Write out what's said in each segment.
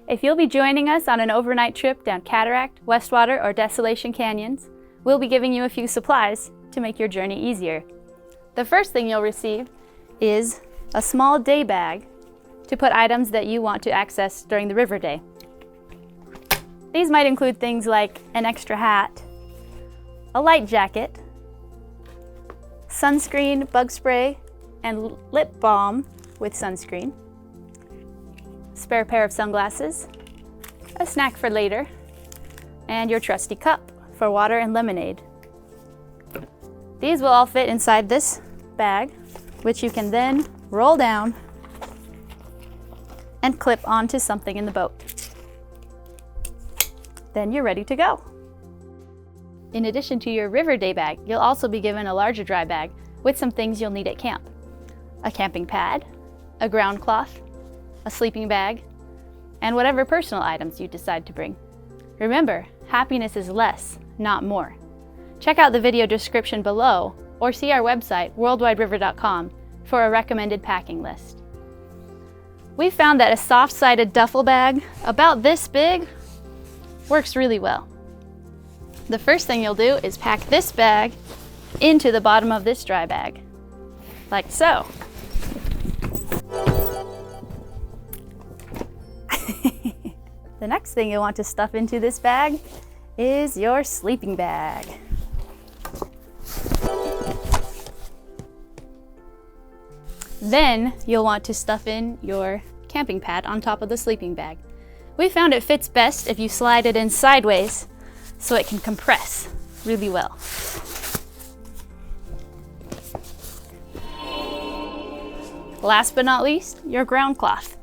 If you'll be joining us on an overnight trip down Cataract, Westwater, or Desolation Canyons, we'll be giving you a few supplies to make your journey easier. The first thing you'll receive is a small day bag to put items that you want to access during the river day. These might include things like an extra hat, a light jacket, sunscreen, bug spray, and lip balm with sunscreen, spare pair of sunglasses, a snack for later, and your trusty cup for water and lemonade. These will all fit inside this bag, which you can then roll down and clip onto something in the boat. Then you're ready to go. In addition to your river day bag, you'll also be given a larger dry bag with some things you'll need at camp. A camping pad, a ground cloth, a sleeping bag, and whatever personal items you decide to bring. Remember, happiness is less, not more. Check out the video description below or see our website, worldwideriver.com, for a recommended packing list. We found that a soft-sided duffel bag, about this big, works really well. The first thing you'll do is pack this bag into the bottom of this dry bag, like so. The next thing you'll want to stuff into this bag is your sleeping bag. Then you'll want to stuff in your camping pad on top of the sleeping bag. We found it fits best if you slide it in sideways so it can compress really well. Last but not least, your ground cloth.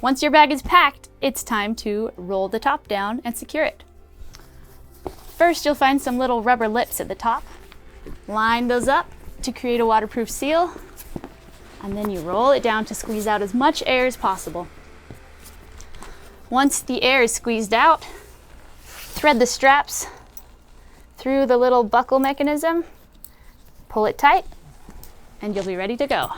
Once your bag is packed, it's time to roll the top down and secure it. First, you'll find some little rubber lips at the top. Line those up to create a waterproof seal, and then you roll it down to squeeze out as much air as possible. Once the air is squeezed out, thread the straps through the little buckle mechanism, pull it tight, and you'll be ready to go.